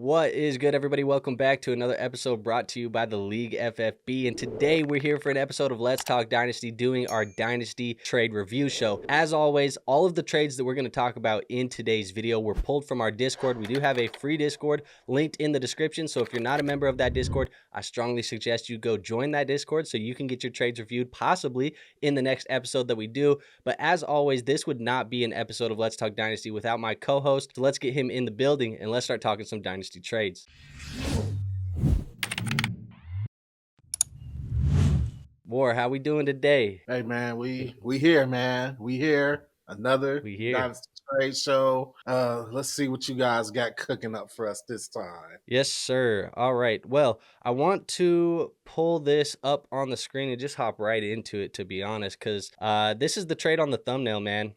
What is good, everybody? Welcome back to another episode brought to you by the League FFB. And today we're here for an episode of Let's Talk Dynasty, doing our Dynasty trade review show. As always, all of the trades that we're going to talk about in today's video were pulled from our Discord. We do have a free Discord linked in the description. So if you're not a member of that Discord, I strongly suggest you go join that Discord so you can get your trades reviewed possibly in the next episode that we do. But as always, this would not be an episode of Let's Talk Dynasty without my co-host. So let's get him in the building and let's start talking some Dynasty trades. War, how we doing today? Hey man, we here, man. We here. Another We here. Dynasty trade show. Let's see what you guys got cooking up for us this time. Yes, sir. All right. Well, I want to pull this up on the screen and just hop right into it, to be honest, because this is the trade on the thumbnail, man.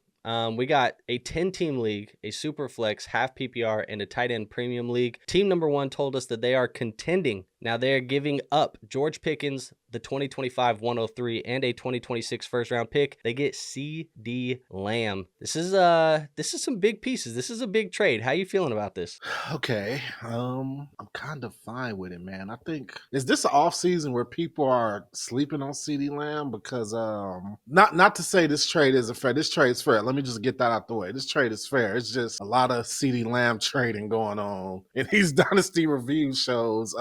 We got a 10-team league, a superflex, half PPR, and a tight end premium league. Team number one told us that they are contending. Now they're giving up George Pickens, the 2025 103, and a 2026 first round pick. They get CeeDee Lamb. This is some big pieces. This is a big trade. How you feeling about this? Okay. I'm kind of fine with it, man. I think is this an off season where people are sleeping on CeeDee Lamb? Because not to say this trade isn't fair. This trade's fair. Let me just get that out the way. This trade is fair. It's just a lot of CeeDee Lamb trading going on in these Dynasty review shows.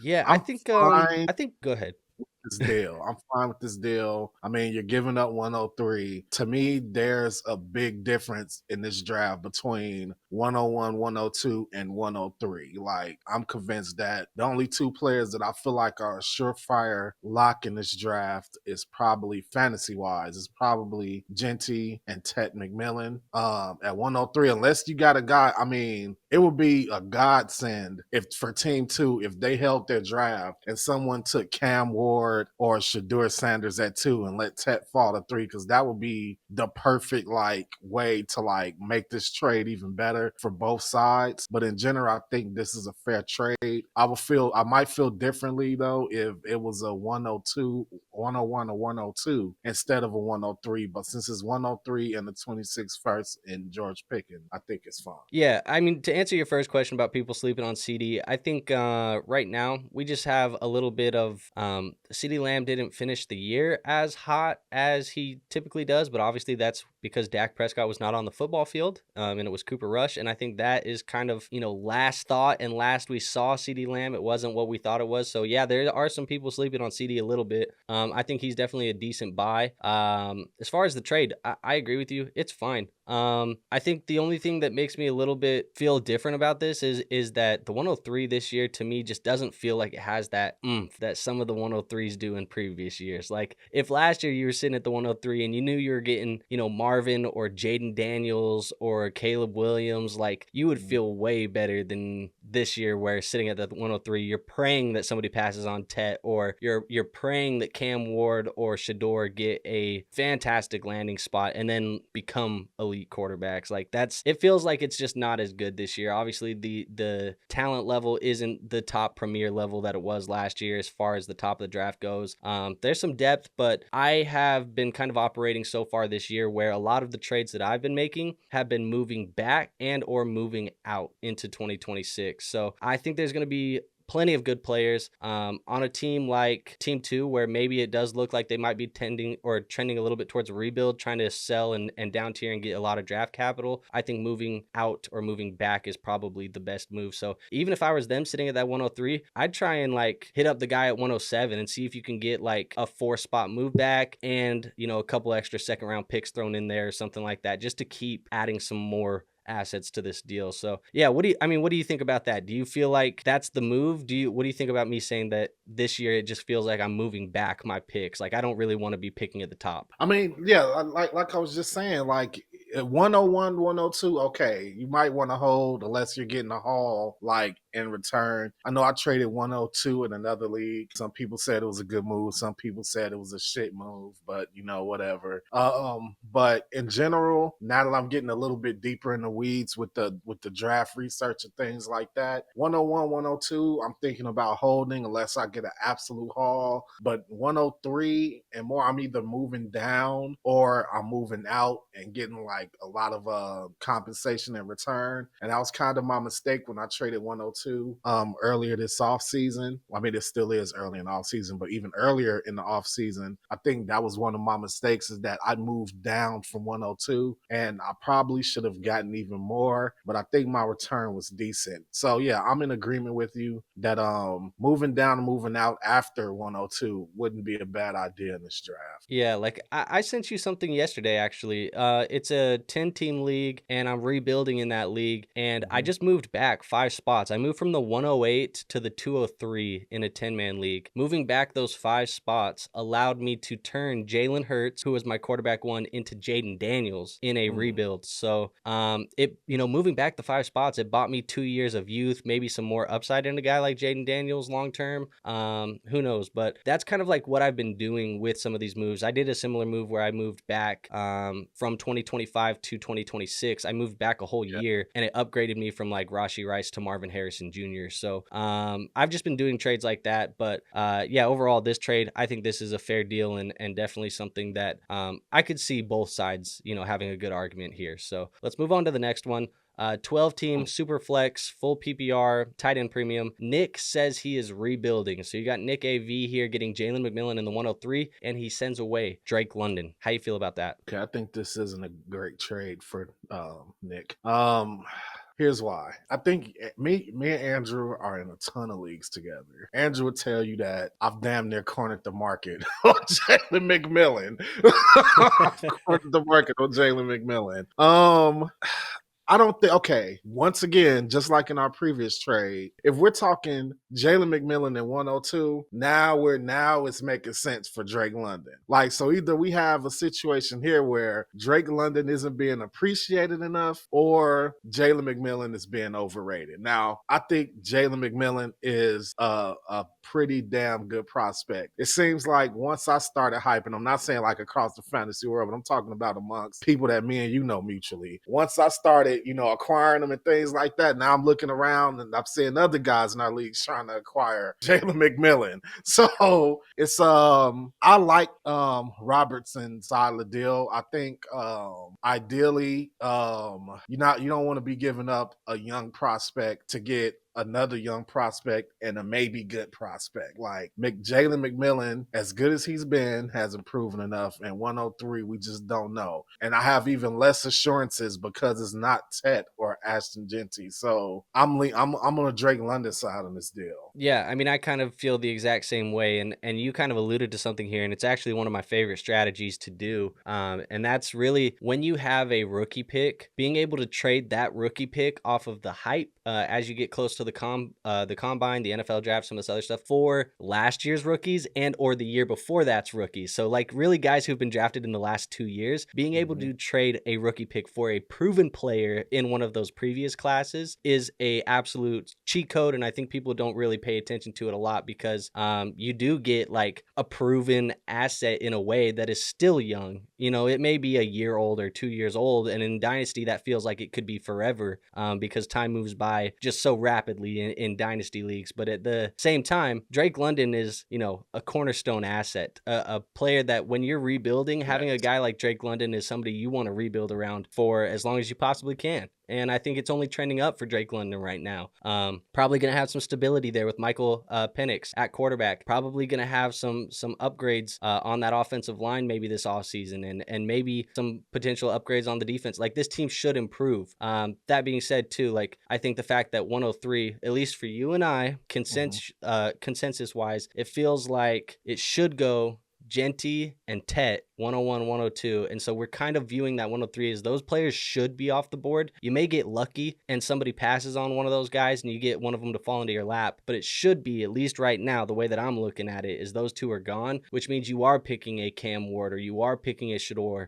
Yeah, I'm fine. I think go ahead. This deal. I'm fine with this deal. I mean, you're giving up 103. To me, there's a big difference in this draft between 101, 102, and 103. Like, I'm convinced that the only two players that I feel like are a surefire lock in this draft is probably fantasy-wise. It's probably Genty and Ted McMillan. At 103, unless you got a guy, I mean, it would be a godsend if for team two, if they held their draft and someone took Cam Ward or Shedeur Sanders at 2 and let Tet fall to 3, because that would be the perfect way to make this trade even better for both sides. But in general, I think this is a fair trade. I might feel differently though if it was a 102, 101 or 102 instead of a 103. But since it's 103 and the 26th first in George Pickens, I think it's fine. Yeah, I mean, to answer your first question about people sleeping on CeeDee, I think right now we just have a little bit of CeeDee Lamb didn't finish the year as hot as he typically does, but obviously that's because Dak Prescott was not on the football field and it was Cooper Rush. And I think that is kind of, last thought and last we saw CeeDee Lamb, it wasn't what we thought it was. So yeah, there are some people sleeping on CeeDee a little bit. I think he's definitely a decent buy. As far as the trade, I agree with you. It's fine. I think the only thing that makes me a little bit feel different about this is that the 103 this year to me just doesn't feel like it has that oomph that some of the 103s do in previous years. Like if last year you were sitting at the 103 and you knew you were getting, Marvin or Jaden Daniels or Caleb Williams, like you would feel way better than this year where sitting at the 103, you're praying that somebody passes on Tet, or you're praying that Cam Ward or Shedeur get a fantastic landing spot and then become elite quarterbacks. Like it feels like it's just not as good this year. Obviously the talent level isn't the top premier level that it was last year as far as the top of the draft goes. There's some depth, but I have been kind of operating so far this year where a lot of the trades that I've been making have been moving back and or moving out into 2026. So I think there's going to be plenty of good players on a team like Team 2, where maybe it does look like they might be trending a little bit towards a rebuild, trying to sell and down tier and get a lot of draft capital. I think moving out or moving back is probably the best move. So even if I was them sitting at that 103, I'd try and hit up the guy at 107 and see if you can get a 4-spot move back and, a couple extra second round picks thrown in there or something like that, just to keep adding some more assets to this deal. So yeah, what do you think about that? Do you feel like that's the move? What do you think about me saying that this year it just feels like I'm moving back my picks? Like I don't really want to be picking at the top. I mean, yeah, like I was just saying, at 101, 102, okay, you might want to hold unless you're getting a haul in return. I know I traded 102 in another league. Some people said it was a good move. Some people said it was a shit move, but whatever. But in general, now that I'm getting a little bit deeper in the weeds with the draft research and things like that, 101, 102, I'm thinking about holding unless I get an absolute haul. But 103 and more, I'm either moving down or I'm moving out and getting a lot of compensation in return. And that was kind of my mistake when I traded 102 102 earlier this off season. I mean, it still is early in the off season, but even earlier in the off season, I think that was one of my mistakes is that I moved down from 102 and I probably should have gotten even more, but I think my return was decent. So yeah, I'm in agreement with you that moving down and moving out after 102 wouldn't be a bad idea in this draft. Yeah, like I sent you something yesterday actually. It's a 10-team league and I'm rebuilding in that league and I Mm-hmm. just moved back 5 spots. I moved from the 108 to the 203 in a 10-man league. Moving back those 5 spots allowed me to turn Jalen Hurts, who was my quarterback one, into Jaden Daniels in a rebuild. So it moving back the 5 spots, it bought me 2 years of youth, maybe some more upside in a guy like Jaden Daniels long term. Who knows? But that's kind of like what I've been doing with some of these moves. I did a similar move where I moved back from 2025 to 2026. I moved back a whole Yeah. year and it upgraded me from like Rashee Rice to Marvin Harrison Jr. So I've just been doing trades like that. But yeah, overall, this trade, I think this is a fair deal and definitely something that I could see both sides, having a good argument here. So let's move on to the next one. 12-team super flex, full PPR, tight end premium. Nick says he is rebuilding. So you got Nick AV here getting Jalen McMillan in the 103, and he sends away Drake London. How you feel about that? Okay, I think this isn't a great trade for Nick. Here's why. I think me and Andrew are in a ton of leagues together. Andrew would tell you that I've damn near cornered the market on Jalen McMillan. I've cornered the market on Jalen McMillan. I don't think, okay, once again, just like in our previous trade, if we're talking Jalen McMillan in 102, now it's making sense for Drake London. Like, so either we have a situation here where Drake London isn't being appreciated enough or Jalen McMillan is being overrated. Now, I think Jalen McMillan is a pretty damn good prospect. It seems like once I started hyping, I'm not saying like across the fantasy world, but I'm talking about amongst people that me and you know mutually. Once I started, acquiring them and things like that, now I'm looking around and I'm seeing other guys in our leagues trying to acquire Jalen McMillan. So it's I like Robertson's side of the deal. I think ideally you don't want to be giving up a young prospect to get another young prospect and a maybe good prospect. Like Jalen McMillan, as good as he's been, hasn't proven enough. And 103, we just don't know. And I have even less assurances because it's not Tet or Ashton Genty. So I'm on a Drake London side on this deal. Yeah, I mean, I kind of feel the exact same way, and you kind of alluded to something here, and it's actually one of my favorite strategies to do, and that's really when you have a rookie pick, being able to trade that rookie pick off of the hype as you get close to the combine, the NFL draft, some of this other stuff for last year's rookies and or the year before that's rookies. So like really guys who've been drafted in the last 2 years, being able to trade a rookie pick for a proven player in one of those previous classes is a absolute cheat code, and I think people don't really pay attention to it a lot because you do get like a proven asset in a way that is still young. It may be a year old or 2 years old, and in Dynasty that feels like it could be forever because time moves by just so rapidly in Dynasty leagues. But at the same time, Drake London is a cornerstone asset, a player that when you're rebuilding, having a guy like Drake London is somebody you want to rebuild around for as long as you possibly can. And I think it's only trending up for Drake London right now. Probably going to have some stability there with Michael Penix at quarterback. Probably going to have some upgrades on that offensive line maybe this offseason and maybe some potential upgrades on the defense. Like this team should improve. That being said too, like I think the fact that 103, at least for you and I, consensus wise, it feels like it should go Genty and Tet 101, 102. And so we're kind of viewing that 103 as those players should be off the board. You may get lucky and somebody passes on one of those guys and you get one of them to fall into your lap, but it should be, at least right now, the way that I'm looking at it is those two are gone, which means you are picking a Cam Ward or you are picking a Shedeur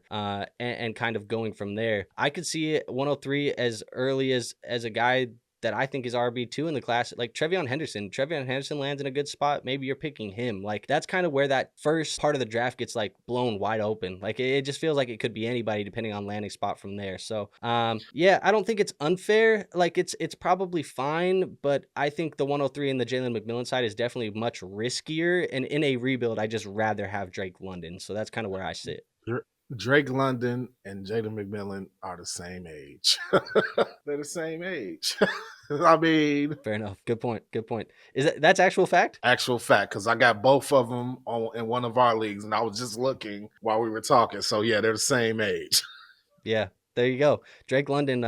and kind of going from there. I could see it 103 as early as a guy that I think is RB2 in the class, like TreVeyon Henderson. TreVeyon Henderson lands in a good spot. Maybe you're picking him. Like that's kind of where that first part of the draft gets like blown wide open. Like it just feels like it could be anybody depending on landing spot from there. So yeah, I don't think it's unfair. Like it's probably fine, but I think the 103 and the Jalen McMillan side is definitely much riskier. And in a rebuild, I just rather have Drake London. So that's kind of where I sit. Drake London and Jalen McMillan are the same age. They're the same age. I mean, Fair enough. Good point. Good point. That's actual fact? actual fact, because I got both of them in one of our leagues, and I was just looking while we were talking. So yeah, they're the same age. Yeah, there you go. Drake London,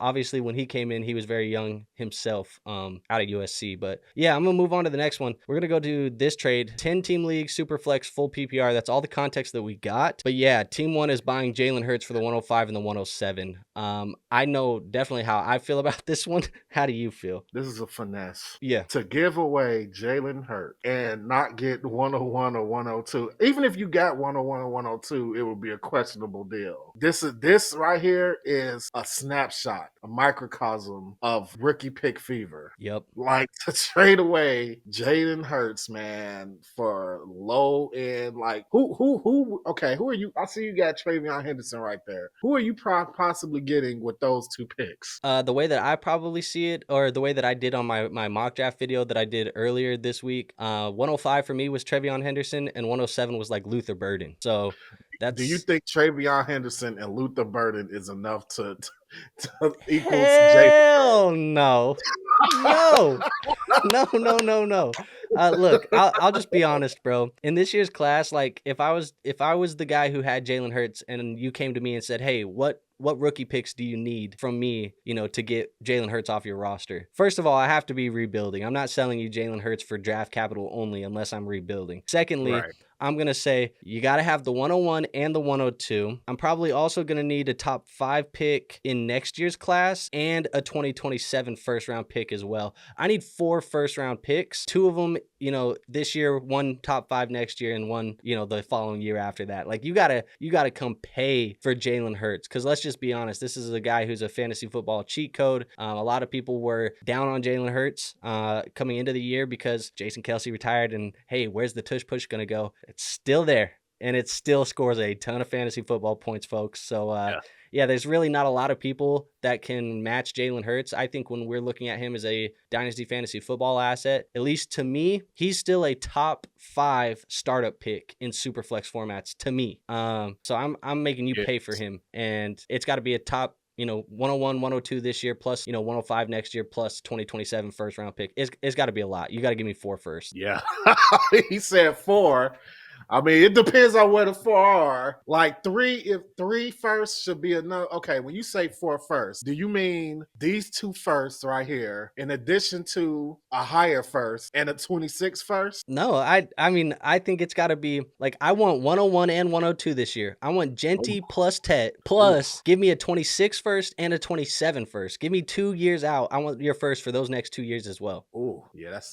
obviously when he came in, he was very young himself, out of USC. But yeah, I'm gonna move on to the next one. We're gonna go to this trade, 10-team league, super flex, full PPR. That's all the context that we got. But yeah, team one is buying Jalen Hurts for the 105 and the 107. I know definitely how I feel about this one. How do you feel? This is a finesse. Yeah. To give away Jalen Hurts and not get 101 or 102. Even if you got 101 or 102, it would be a questionable deal. This right here is a snapshot, a microcosm of rookie pick fever. Yep. Like, to trade away Jalen Hurts, man, for low end, like who okay, who are you? I see you got TreVeyon Henderson right there. Who are you possibly getting with those two picks? The way that I probably see it, or the way that I did on my mock draft video that I did earlier this week, 105 for me was TreVeyon Henderson, and 107 was like Luther Burden. So that's. Do you think TreVeyon Henderson and Luther Burden is enough to equals Hell no. No. No. Look, I'll just be honest, bro. In this year's class, like if I was the guy who had Jalen Hurts and you came to me and said, "Hey, what rookie picks do you need from me, to get Jalen Hurts off your roster?" First of all, I have to be rebuilding. I'm not selling you Jalen Hurts for draft capital only unless I'm rebuilding. Secondly, Right. I'm going to say you got to have the 101 and the 102. I'm probably also going to need a top 5 pick in next year's class and a 2027 first round pick as well. I need 4 first round picks, 2 of them, this year, 1 top 5 next year, and 1, the following year after that. Like you gotta come pay for Jalen Hurts, because let's just be honest, this is a guy who's a fantasy football cheat code. A lot of people were down on Jalen Hurts coming into the year because Jason Kelce retired, and hey, where's the tush push gonna go? It's still there, and it still scores a ton of fantasy football points, folks. So yeah, there's really not a lot of people that can match Jalen Hurts. I think when we're looking at him as a dynasty fantasy football asset, at least to me, he's still a top 5 startup pick in superflex formats to me. So I'm making you pay for him, and it's got to be a top 101, 102 this year, plus 105 next year, plus 2027 first round pick. It's got to be a lot. You got to give me 4 first. Yeah. He said 4. I mean, it depends on where the 4 are. Like 3, if 3 first should be enough. Okay, when you say 4 first, do you mean these 2 firsts right here, in addition to a higher first and a 26 first? No, I mean, I think it's got to be like, I want 101 and 102 this year. I want Genty plus Tet, plus give me a 26 first and a 27 first. Give me 2 years out. I want your first for those next 2 years as well. Oh, yeah, that's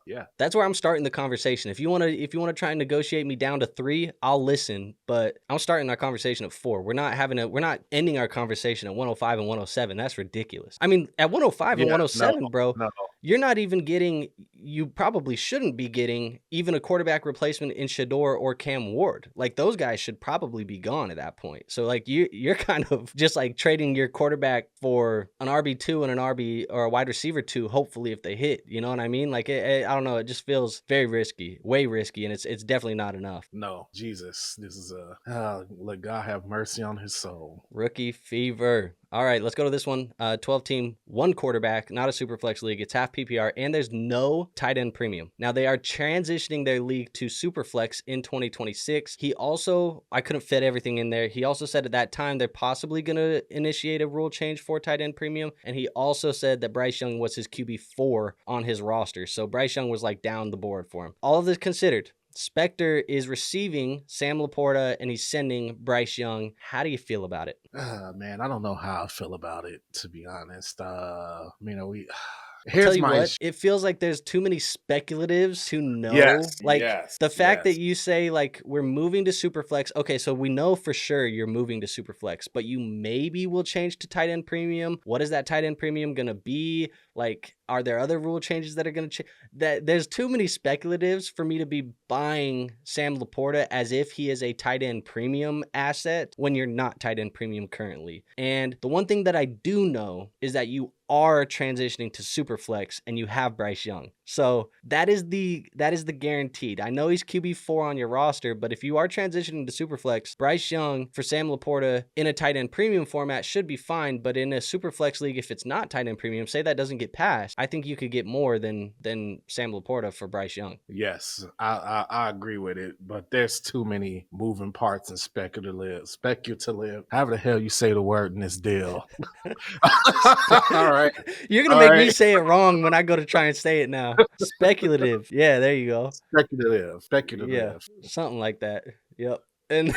yeah. That's where I'm starting the conversation. If you want to try and negotiate me down to 3, I'll listen, but I'm starting our conversation at 4. We're not ending our conversation at 105 and 107. That's ridiculous. I mean, at 105 and 107, bro, you're not even getting, you probably shouldn't be getting even a quarterback replacement in Shedeur or Cam Ward. Like those guys should probably be gone at that point. So like you're kind of just like trading your quarterback for an RB2 and an RB or a wide receiver 2, hopefully if they hit, you know what I mean? Like I don't know, it just feels very risky, way risky, and it's definitely not enough. No, Jesus, this is let God have mercy on his soul. Rookie fever. All right, let's go to this one. 12-team, 1 quarterback, not a super flex league. It's half PPR, and there's no tight end premium. Now, they are transitioning their league to super flex in 2026. He also, I couldn't fit everything in there. He also said at that time they're possibly going to initiate a rule change for tight end premium, and he also said that Bryce Young was his QB4 on his roster. So Bryce Young was like down the board for him. All of this considered, Spectre is receiving Sam LaPorta and he's sending Bryce Young. How do you feel about it? Man, I don't know how I feel about it, to be honest. Here's what, it feels like there's too many speculatives to know. The fact that you say like we're moving to superflex. Okay, so we know for sure you're moving to superflex, but you maybe will change to tight end premium. What is that tight end premium gonna be? Like, Are there other rule changes that are going to change? That there's too many speculatives for me to be buying Sam LaPorta as if he is a tight end premium asset when you're not tight end premium currently. And the one thing that I do know is that you are transitioning to superflex and you have Bryce Young. So that is the guaranteed. I know he's QB4 on your roster, but if you are transitioning to superflex, Bryce Young for Sam LaPorta in a tight end premium format should be fine, but in a superflex league, if it's not tight end premium, say that doesn't get passed, I think you could get more than Sam LaPorta for Bryce Young. Yes, I agree with it, but there's too many moving parts and speculative. However the hell you say the word in this deal. All right. You're going to make me say it wrong when I go to try and say it now. Speculative. Yeah, there you go. Speculative. Yeah, something like that. Yep. And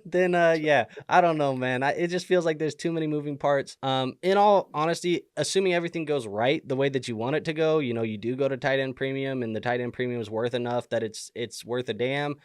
then yeah, I don't know, man. It just feels like there's too many moving parts. In all honesty, assuming everything goes right the way that you want it to go, you do go to tight end premium and the tight end premium is worth enough that it's worth a damn.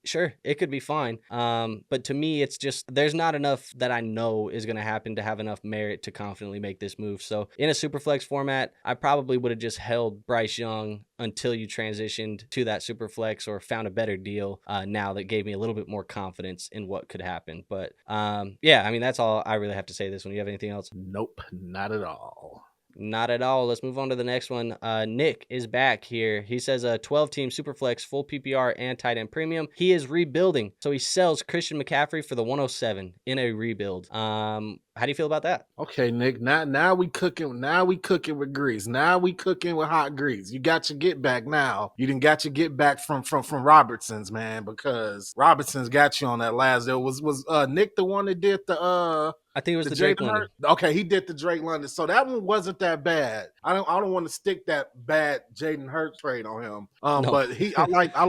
Sure, it could be fine. But to me, it's just there's not enough that I know is going to happen to have enough merit to confidently make this move. So in a superflex format, I probably would have just held Bryce Young until you transitioned to that superflex or found a better deal now that gave me a little bit more confidence in what could happen. But yeah, I mean, that's all I really have to say this one. You have anything else? Nope, not at all. Not at all. Let's move on to the next one. Nick is back here. He says a 12-team superflex, full PPR, and tight end premium. He is rebuilding, so he sells Christian McCaffrey for the 107 in a rebuild. How do you feel about that? Okay, Nick. Now we cooking. Now we cooking with grease. Now we cooking with hot grease. You got your get back now. You didn't got your get back from Robertson's, man, because Robertson's got you on that last deal. Was Nick the one that did the I think it was the Drake London. Okay, he did the Drake London. So that one wasn't that bad. I don't want to stick that bad Jaden Hurts trade on him. No. But I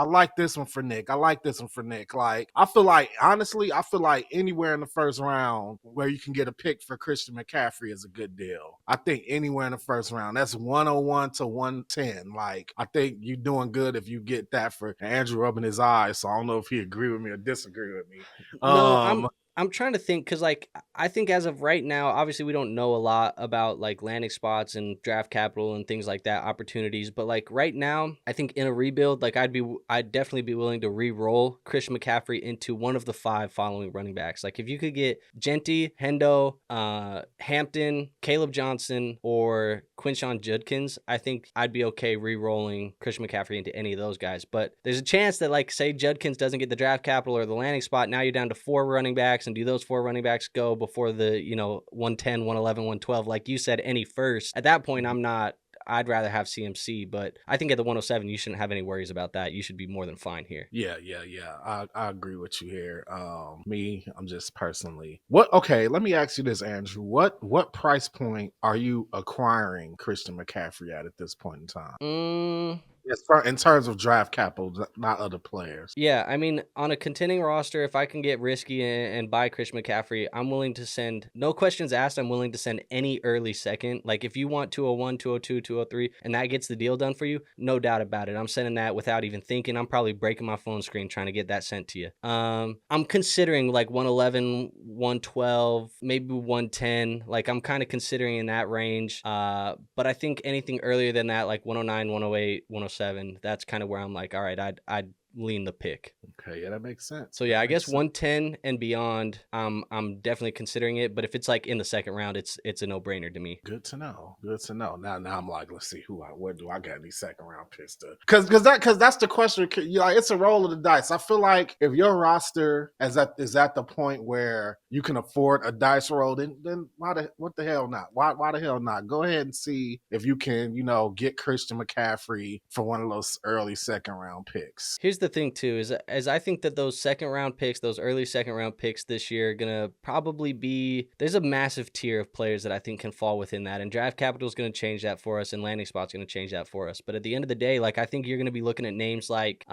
like this one for Nick. I like this one for Nick. Like, I feel like anywhere in the first round where you can get a pick for Christian McCaffrey is a good deal. I think anywhere in the first round. That's 101 to 110. Like, I think you're doing good if you get that for Andrew rubbing his eyes. So I don't know if he agree with me or disagree with me. No, I'm trying to think because, like, I think as of right now, obviously we don't know a lot about, like, landing spots and draft capital and things like that, opportunities. But, like, right now, I think in a rebuild, like, I'd definitely be willing to re-roll Christian McCaffrey into one of the 5 following running backs. Like, if you could get Genty, Hendo, Hampton, Caleb Johnson, or Quinshon Judkins, I think I'd be okay re-rolling Christian McCaffrey into any of those guys. But there's a chance that, like, say Judkins doesn't get the draft capital or the landing spot, now you're down to 4 running backs, and do those 4 running backs go before the 110, 111, 112, like you said, any first? At that point, I'd rather have CMC, but I think at the 107, you shouldn't have any worries about that. You should be more than fine here. Yeah. I agree with you here. I'm just personally okay, let me ask you this, Andrew. What price point are you acquiring Christian McCaffrey at this point in time? In terms of draft capital, not other players. Yeah, I mean, on a contending roster, if I can get risky and buy Christian McCaffrey, I'm willing to send, no questions asked, I'm willing to send any early second. Like, if you want 201, 202, 203, and that gets the deal done for you, no doubt about it. I'm sending that without even thinking. I'm probably breaking my phone screen trying to get that sent to you. I'm considering like 111, 112, maybe 110. Like, I'm kind of considering in that range. But I think anything earlier than that, like 109, 108, 107, that's kind of where I'm like, all right, I'd lean the pick. Okay, yeah, that makes sense. So yeah, I guess 110 and beyond, I'm definitely considering it. But if it's like in the second round, it's a no-brainer to me. Good to know. Now I'm like, let's see where do I got these second round picks to? Because that's the question. It's a roll of the dice. I feel like if your roster is at the point where you can afford a dice roll, then what the hell not? Why the hell not? Go ahead and see if you can, get Christian McCaffrey for one of those early second round picks. Here's the thing too, is I think that those second round picks, those early second round picks this year are gonna probably be, there's a massive tier of players that I think can fall within that, and draft capital is gonna change that for us, and landing spot's gonna change that for us. But at the end of the day, like, I think you're gonna be looking at names like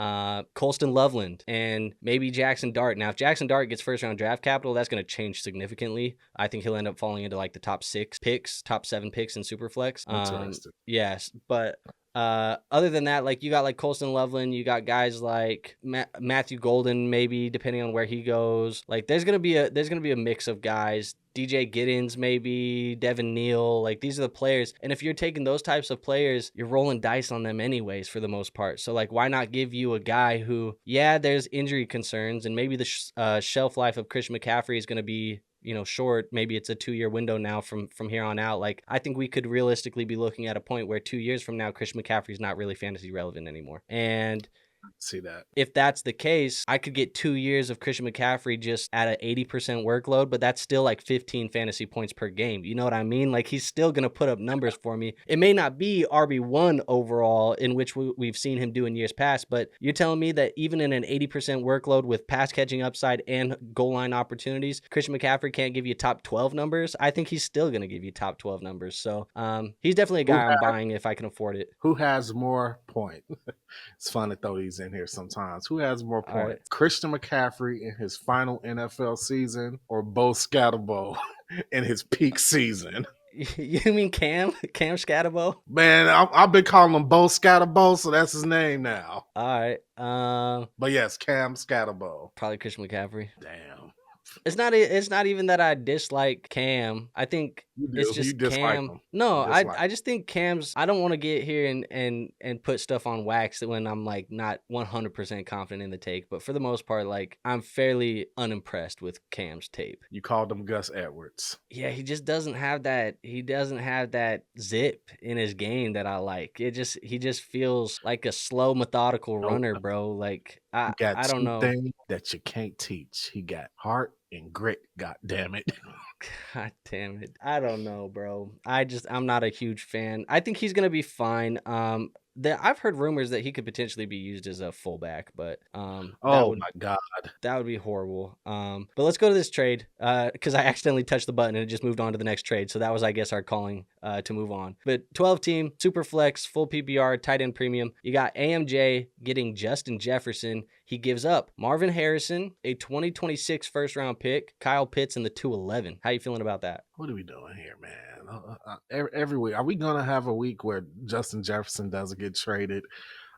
Colston Loveland and maybe Jackson Dart. Now, if Jackson Dart gets first round draft capital, that's gonna change significantly. I think he'll end up falling into like the top 6 picks, top 7 picks in Superflex. Yes, but Other than that, like you got like Colston Loveland, you got guys like Matthew Golden, maybe depending on where he goes. Like there's gonna be a mix of guys. DJ Giddens, maybe Devin Neal. Like these are the players, and if you're taking those types of players, you're rolling dice on them anyways for the most part. So like, why not give you a guy who, yeah, there's injury concerns, and maybe the shelf life of Christian McCaffrey is going to be, you know, short. Maybe it's a 2-year window now from here on out. Like I think we could realistically be looking at a point where 2 years from now, Christian McCaffrey is not really fantasy relevant anymore. And see that. If that's the case, I could get 2 years of Christian McCaffrey just at an 80% workload, but that's still like 15 fantasy points per game. You know what I mean? Like he's still going to put up numbers for me. It may not be RB1 overall, in which we've seen him do in years past, but you're telling me that even in an 80% workload with pass catching upside and goal line opportunities, Christian McCaffrey can't give you top 12 numbers? I think he's still going to give you top 12 numbers. So he's definitely a guy I'm buying if I can afford it. Who has more points? It's fun to throw these in here sometimes. Who has more points? Right. Christian McCaffrey in his final NFL season or Bo Scatterbo in his peak season? You mean Cam Scatterbo? Man, I've been calling him Bo Scatterbo, so that's his name now. All right. But yes, Cam Scatterbo. Probably Christian McCaffrey. Damn. It's not even that I dislike Cam. I think it's just Cam. Him. No, I just think Cam's. I don't want to get here and put stuff on wax when I'm like not 100% confident in the take. But for the most part, like I'm fairly unimpressed with Cam's tape. You called him Gus Edwards. Yeah, he just doesn't have that. He doesn't have that zip in his game that I like. He just feels like a slow, methodical runner, bro. Like I don't know. Things that you can't teach. He got heart and grit. God damn it. God damn it. I don't know, bro. I'm not a huge fan. I think he's gonna be fine. I've heard rumors that he could potentially be used as a fullback, but my God, that would be horrible. But let's go to this trade because I accidentally touched the button and it just moved on to the next trade. So that was, I guess, our calling to move on. But 12 team, super flex, full PPR, tight end premium. You got AMJ getting Justin Jefferson. He gives up Marvin Harrison, a 2026 first round pick, Kyle Pitts in the 211. How you feeling about that? What are we doing here, man? Every week, are we gonna have a week where Justin Jefferson doesn't get traded?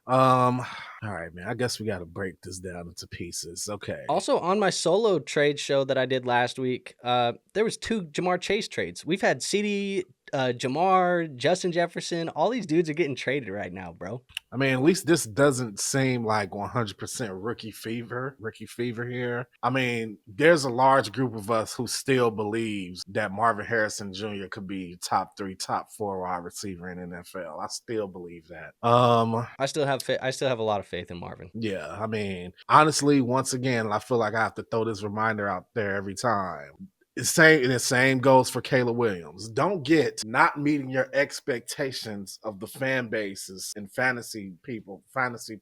All right, man. I guess we got to break this down into pieces. Okay. Also, on my solo trade show that I did last week, there was 2 Jamar Chase trades. We've had CeeDee, Jamar, Justin Jefferson. All these dudes are getting traded right now, bro. I mean, at least this doesn't seem like 100% rookie fever here. I mean, there's a large group of us who still believes that Marvin Harrison Jr. could be top 3, top 4 wide receiver in NFL. I still believe that. I still have a lot of faith in Marvin. Yeah, I mean, honestly, once again, I feel like I have to throw this reminder out there every time. The same goes for Caleb Williams. Don't get not meeting your expectations of the fan bases and fantasy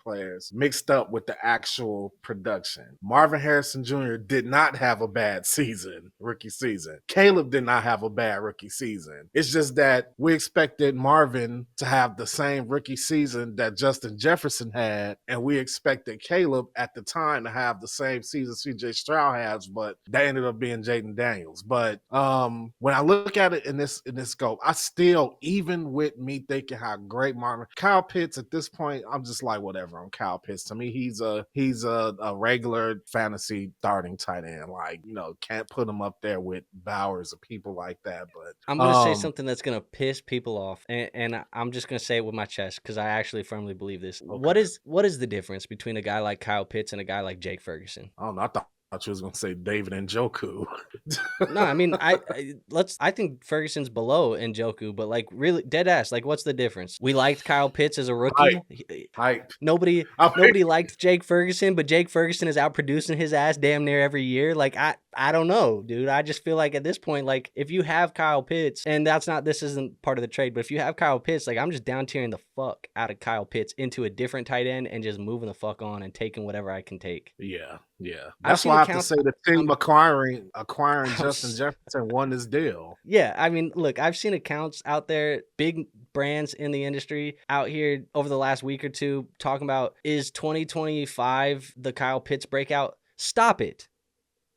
players mixed up with the actual production. Marvin Harrison Jr. did not have a bad rookie season. Caleb did not have a bad rookie season. It's just that we expected Marvin to have the same rookie season that Justin Jefferson had, and we expected Caleb at the time to have the same season CJ Stroud has, but that ended up being Jaden Daniels. But when I look at it in this scope, I still, even with me thinking how great Marvin, Kyle Pitts at this point, I'm just like, whatever on Kyle Pitts. To me, he's a regular fantasy starting tight end. Like, you know, can't put him up there with Bowers or people like that. But I'm gonna say something that's gonna piss people off, and I'm just gonna say it with my chest because I actually firmly believe this. Okay. What is the difference between a guy like Kyle Pitts and a guy like Jake Ferguson? I don't know. I thought you was gonna say David Njoku. No, I mean I think Ferguson's below Njoku, but like really dead ass, like what's the difference? We liked Kyle Pitts as a rookie. Hype. Nobody liked Jake Ferguson, but Jake Ferguson is outproducing his ass damn near every year. Like I don't know, dude. I just feel like at this point, like if you have Kyle Pitts, and this isn't part of the trade, but if you have Kyle Pitts, like I'm just down tiering the fuck out of Kyle Pitts into a different tight end and just moving the fuck on and taking whatever I can take. Yeah. That's why I have to say the team acquiring Justin Jefferson won this deal. Yeah, I mean, look, I've seen accounts out there, big brands in the industry out here over the last week or two talking about, is 2025 the Kyle Pitts breakout? Stop it.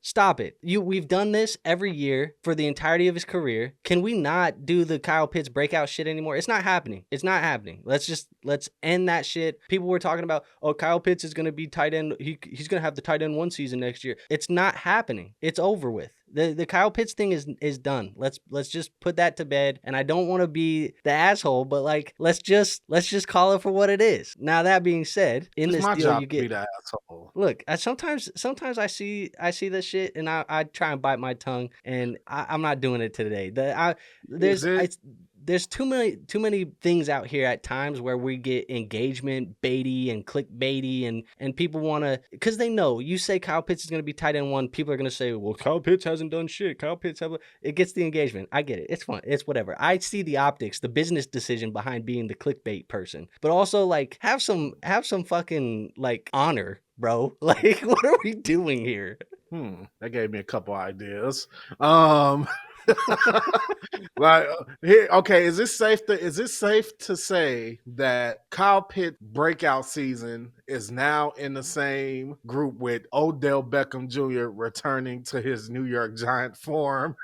Stop it. We've done this every year for the entirety of his career. Can we not do the Kyle Pitts breakout shit anymore? It's not happening. It's not happening. Let's end that shit. People were talking about, oh, Kyle Pitts is gonna be tight end. He's gonna have the tight end one season next year. It's not happening. It's over with. The Kyle Pitts thing is done. Let's just put that to bed. And I don't want to be the asshole, but like let's just call it for what it is. Now that being said, in It's this my deal job you to be get. the asshole. Look, sometimes I see this shit and I try and bite my tongue, and I'm not doing it today. Is it? There's too many things out here at times where we get engagement baity and clickbaity, and people want to, because they know you say Kyle Pitts is going to be tight end one, people are going to say, well, Kyle Pitts hasn't done shit. It gets the engagement. I get it. It's fun. It's whatever. I see the optics, the business decision behind being the clickbait person, but also like have some fucking like honor, bro. Like, what are we doing here? That gave me a couple ideas. Like here, okay, is it safe to say that Kyle Pitt's breakout season is now in the same group with Odell Beckham Jr. returning to his New York Giant form?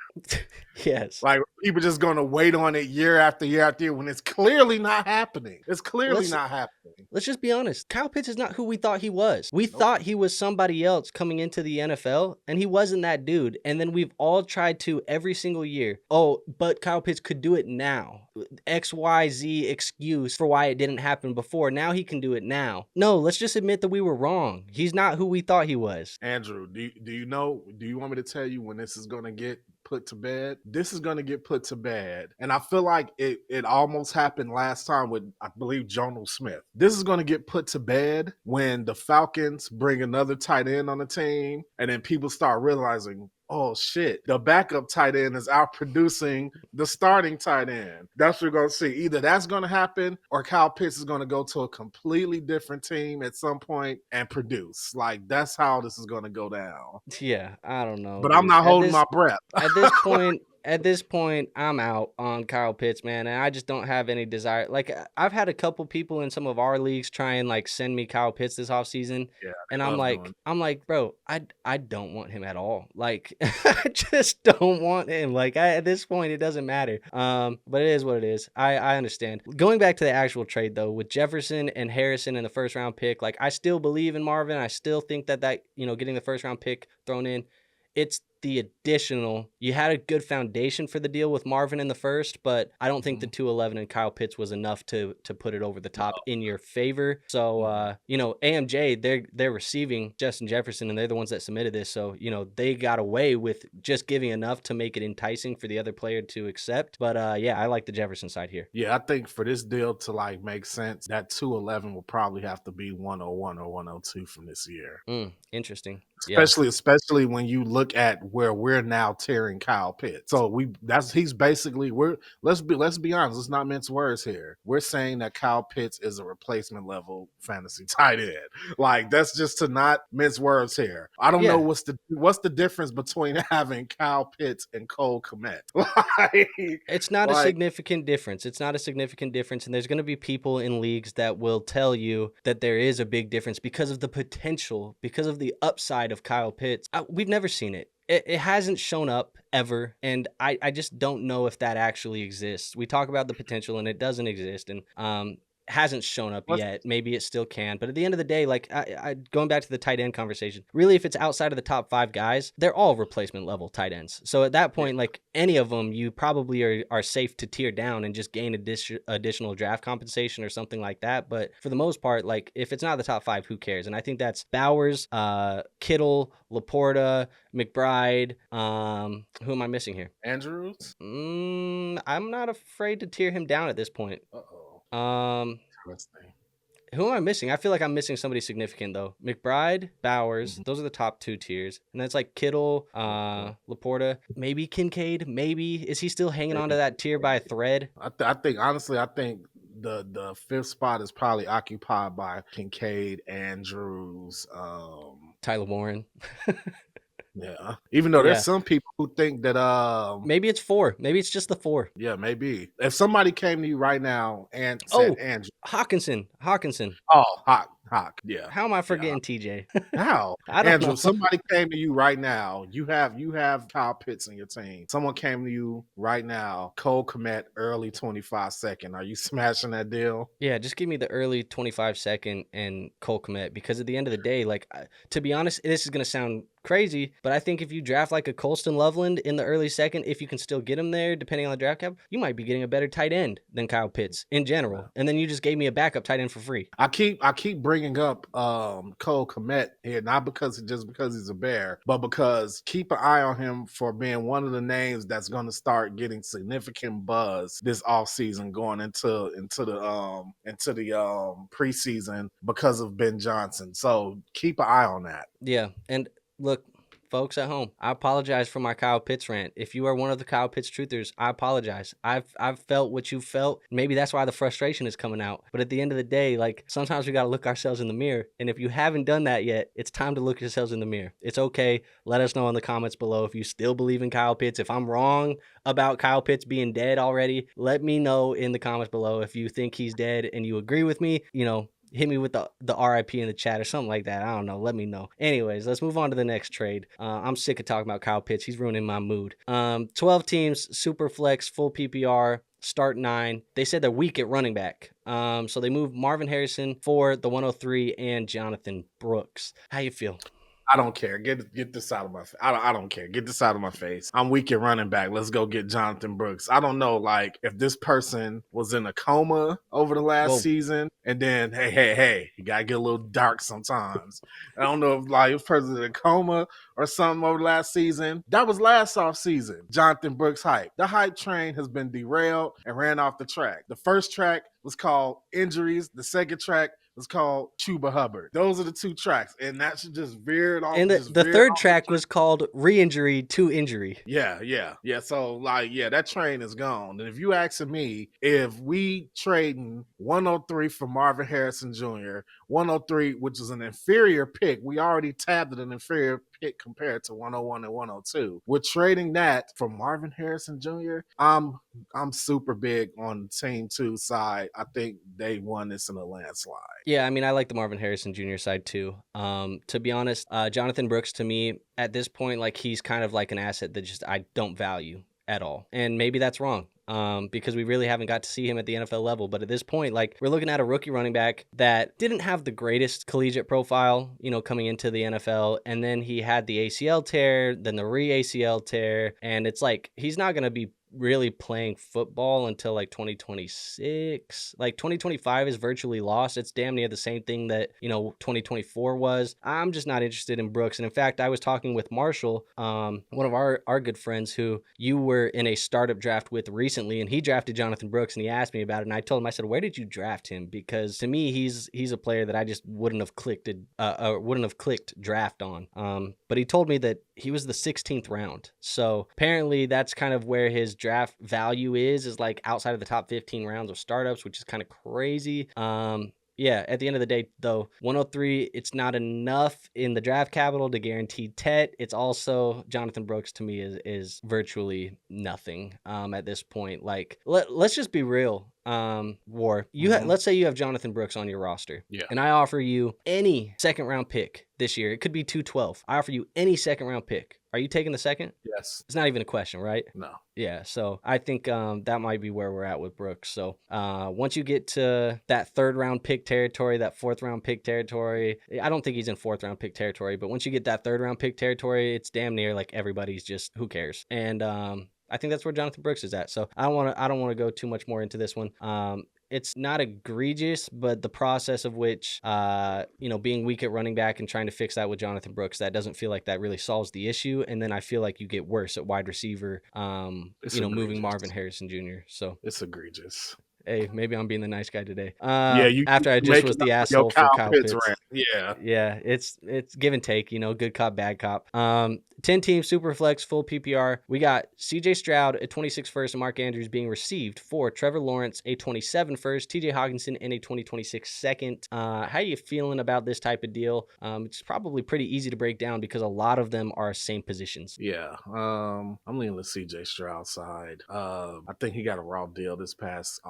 Yes. Like people just going to wait on it year after year after year when it's clearly not happening. It's clearly not happening. Let's just be honest. Kyle Pitts is not who we thought he was. We thought he was somebody else coming into the NFL, and he wasn't that dude. And then we've all tried to every single year. Oh, but Kyle Pitts could do it now. XYZ excuse for why it didn't happen before. Now he can do it now. No, let's just admit that we were wrong. He's not who we thought he was. Andrew, do you want me to tell you when this is going to get put to bed? This is going to get put to bed. And I feel like it almost happened last time with, I believe, Jonnu Smith. This is going to get put to bed when the Falcons bring another tight end on the team, and then people start realizing, oh shit, the backup tight end is outproducing the starting tight end. That's what we're going to see. Either that's going to happen or Kyle Pitts is going to go to a completely different team at some point and produce. Like, that's how this is going to go down. Yeah, I don't know. But dude. I'm not holding my breath. At this point, I'm out on Kyle Pitts, man, and I just don't have any desire. Like, I've had a couple people in some of our leagues try and like send me Kyle Pitts this offseason, and I'm like, bro, I don't want him at all. Like, I just don't want him. Like, at this point, it doesn't matter. But it is what it is. I understand. Going back to the actual trade though, with Jefferson and Harrison in the first round pick, like I still believe in Marvin. I still think that getting the first round pick thrown in, it's the additional. You had a good foundation for the deal with Marvin in the first, but I don't think the 211 and Kyle Pitts was enough to put it over the top in your favor. So AMJ, they're receiving Justin Jefferson, and they're the ones that submitted this. So they got away with just giving enough to make it enticing for the other player to accept. But I like the Jefferson side here. Yeah, I think for this deal to like make sense, that 211 will probably have to be 101 or 102 from this year. Interesting. Especially when you look at where we're now tearing Kyle Pitts. So he's basically, let's be honest, let's not mince words here. We're saying that Kyle Pitts is a replacement level fantasy tight end. Like, that's just to not mince words here. I don't know what's the difference between having Kyle Pitts and Cole Kmet. It's not a significant difference. It's not a significant difference, and there's going to be people in leagues that will tell you that there is a big difference because of the potential, because of the upside of Kyle Pitts. We've never seen it. It hasn't shown up ever, and I just don't know if that actually exists. We talk about the potential, and it doesn't exist, and hasn't shown up yet. Maybe it still can, but at the end of the day, like I going back to the tight end conversation, really, if it's outside of the top 5 guys, they're all replacement level tight ends. So at that point, like any of them, you probably are safe to tear down and just gain additional draft compensation or something like that. But for the most part, like if it's not the top 5, who cares? And I think that's Bowers, Kittle, LaPorta, McBride. Who am I missing here? Andrews? I'm not afraid to tear him down at this point. Interesting. Who am I missing? I feel like I'm missing somebody significant though. McBride, Bowers, those are the top 2 tiers. And that's like Kittle, LaPorta, maybe Kincaid, maybe. Is he still hanging on to that tier by a thread? I think honestly, the 5th spot is probably occupied by Kincaid, Andrews, Tyler Warren. Yeah. Even though there's some people who think that maybe it's 4. Maybe it's just the 4. Yeah, maybe. If somebody came to you right now and said Andrew Hawkinson. Oh, Hawk. Yeah. How am I Yeah. forgetting TJ? How? I don't Andrew, know. if somebody came to you right now, you have Kyle Pitts in your team. Someone came to you right now, Cole Kmet, early 25 second. Are you smashing that deal? Yeah, just give me the early 25-second and Cole Kmet, because at the end of the day, like, to be honest, this is going to sound crazy, but I think if you draft like a Colston Loveland in the early second, if you can still get him there, depending on the draft cap, you might be getting a better tight end than Kyle Pitts in general. And then you just gave me a backup tight end for free. I keep bringing up Cole Kmet here, not because he's a Bear, but because keep an eye on him for being one of the names that's going to start getting significant buzz this offseason going into the preseason because of Ben Johnson. So keep an eye on that. Yeah, and look, folks at home, I apologize for my Kyle Pitts rant. If you are one of the Kyle Pitts truthers, I apologize. I've felt what you felt. Maybe that's why the frustration is coming out. But at the end of the day, like, sometimes we got to look ourselves in the mirror. And if you haven't done that yet, it's time to look yourselves in the mirror. It's okay. Let us know in the comments below if you still believe in Kyle Pitts. If I'm wrong about Kyle Pitts being dead already, let me know in the comments below. If you think he's dead and you agree with me, hit me with the RIP in the chat or something like that. I don't know. Let me know. Anyways, let's move on to the next trade. I'm sick of talking about Kyle Pitts. He's ruining my mood. 12 teams, super flex, full PPR, start 9. They said they're weak at running back. So they moved Marvin Harrison for the 103 and Jonathan Brooks. How you feel? I don't care. Get this out of my face. I don't care. Get this out of my face. I'm weak at running back. Let's go get Jonathan Brooks. I don't know, like, if this person was in a coma over the last season, and then hey, you gotta get a little dark sometimes. I don't know if like this person in a coma or something over the last season. That was last off season. Jonathan Brooks hype. The hype train has been derailed and ran off the track. The first track was called injuries. The second track was called Chuba Hubbard. Those are the 2 tracks, and that should just veered off. And the third track was called re-injury to injury. Yeah. So, like, that train is gone. And if you asking me, if we trading 103 for Marvin Harrison Jr., 103, which is an inferior pick, we already tabbed it an inferior pick compared to 101 and 102. We're trading that for Marvin Harrison Jr. I'm super big on Team 2 side. I think they won this in a landslide. Yeah, I mean, I like the Marvin Harrison Jr. side too. To be honest, Jonathan Brooks, to me, at this point, like, he's kind of like an asset that just I don't value at all. And maybe that's wrong. Because we really haven't got to see him at the NFL level. But at this point, like, we're looking at a rookie running back that didn't have the greatest collegiate profile, coming into the NFL. And then he had the ACL tear, then the re-ACL tear. And it's like, he's not going to be really playing football until like 2026. Like 2025 is virtually lost. It's damn near the same thing that 2024 was. I'm just not interested in Brooks. And in fact, I was talking with Marshall, one of our good friends who you were in a startup draft with recently, and he drafted Jonathan Brooks, and he asked me about it, and I told him, I said, where did you draft him? Because to me, he's a player that I just wouldn't have clicked draft on. But he told me that he was the 16th round. So apparently that's kind of where his draft value is like outside of the top 15 rounds of startups, which is kind of crazy. Yeah, at the end of the day, though, 103, it's not enough in the draft capital to guarantee Tet. It's also, Jonathan Brooks to me is virtually nothing at this point. Like, let's just be real. War. Let's say you have Jonathan Brooks on your roster. Yeah. And I offer you any second round pick this year. It could be 212. I offer you any second round pick. Are you taking the second? Yes. It's not even a question, right? No. Yeah, so I think that might be where we're at with Brooks. So once you get to that 3rd round pick territory, that 4th round pick territory, I don't think he's in 4th round pick territory, but once you get that 3rd round pick territory, it's damn near like everybody's just, who cares? And I think that's where Jonathan Brooks is at. So I don't want to go too much more into this one. It's not egregious, but the process of which, being weak at running back and trying to fix that with Jonathan Brooks, that doesn't feel like that really solves the issue. And then I feel like you get worse at wide receiver, moving Marvin Harrison Jr. So it's egregious. Hey, maybe I'm being the nice guy today. After I just was the asshole for Kyle Pitts. Yeah. Yeah, it's give and take, good cop, bad cop. 10-team superflex full PPR. We got CJ Stroud, a 26 first, and Mark Andrews being received for Trevor Lawrence, a 27 first, TJ Hawkinson, and a 2026 second. How are you feeling about this type of deal? It's probably pretty easy to break down because a lot of them are same positions. Yeah, I'm leaning the CJ Stroud side. I think he got a raw deal this past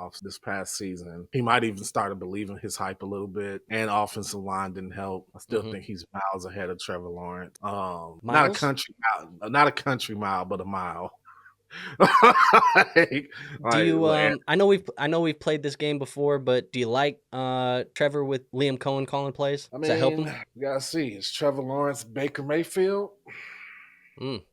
season. He might even started believing his hype a little bit, and offensive line didn't help. I still think he's miles ahead of Trevor Lawrence. Not a Miles? country mile, not a country mile, but a mile. Do you like, I know we've played this game before, but do you like Trevor with Liam Cohen calling plays? I Does that help mean, him? you gotta see. Is Trevor Lawrence Baker Mayfield?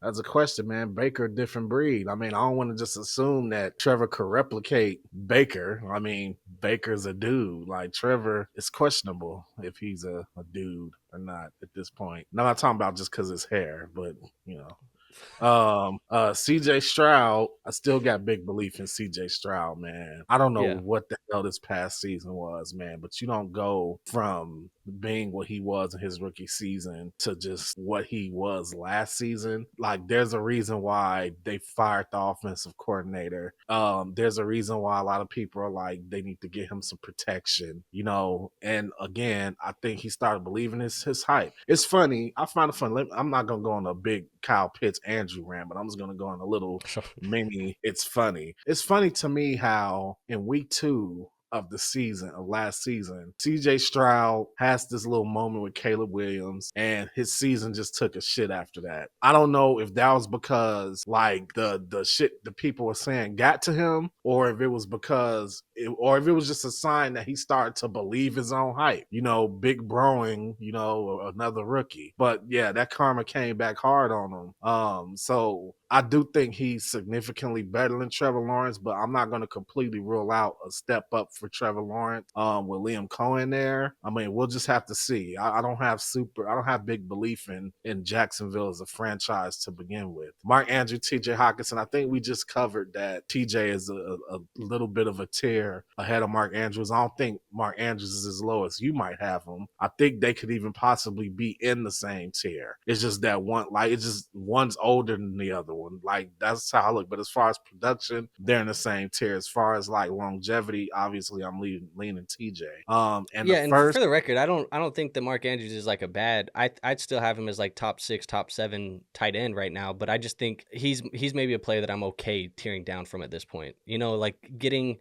That's a question, man. Baker, different breed. I mean, I don't want to just assume that Trevor could replicate Baker. I mean, Baker's a dude. Like, Trevor, it's questionable if he's a dude or not at this point. Now, I'm not talking about just because his hair, but, you know. CJ Stroud, I still got big belief in CJ Stroud, man. I don't know Yeah. what the hell this past season was, man, but you don't go from being what he was in his rookie season to just what he was last season. Like, there's a reason why they fired the offensive coordinator. There's a reason why a lot of people are like, they need to get him some protection, you know. And again, I think he started believing his hype. It's funny. I find it funny. I'm not gonna go on a big Kyle Pitts Andrew rant, but I'm just gonna go on a little mini. It's funny. It's funny to me how in week 2 of the season of last season, CJ Stroud has this little moment with Caleb Williams, and his season just took a shit after that. I don't know if that was because like the shit the people were saying got to him, or if it was because or if it was just a sign that he started to believe his own hype. You know, big broing, you know, another rookie. But yeah, that karma came back hard on him. So I do think he's significantly better than Trevor Lawrence, but I'm not going to completely rule out a step up for Trevor Lawrence with Liam Cohen there. I mean, we'll just have to see. I don't have big belief in Jacksonville as a franchise to begin with. Mark Andrew, TJ Hawkinson, I think we just covered that TJ is a little bit of a tier ahead of Mark Andrews. I don't think Mark Andrews is as low as you might have him. I think they could even possibly be in the same tier. It's just that one's older than the other one. Like, that's how I look. But as far as production, they're in the same tier. As far as like longevity, obviously I'm leaning TJ. And the Yeah, and first for the record, I don't think that Mark Andrews is like a bad. I'd still have him as like top 6, top 7 tight end right now, but I just think he's maybe a player that I'm okay tearing down from at this point. You know, like getting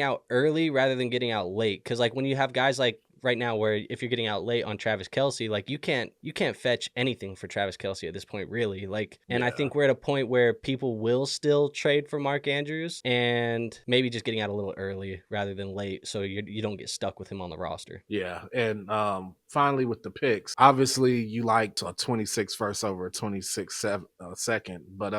out early rather than getting out late, because like when you have guys like right now where if you're getting out late on Travis Kelce, like you can't fetch anything for Travis Kelce at this point, really. Like, and I think we're at a point where people will still trade for Mark Andrews, and maybe just getting out a little early rather than late, so you don't get stuck with him on the roster. Yeah, and finally with the picks, obviously you liked a 26 first over a 26 second, but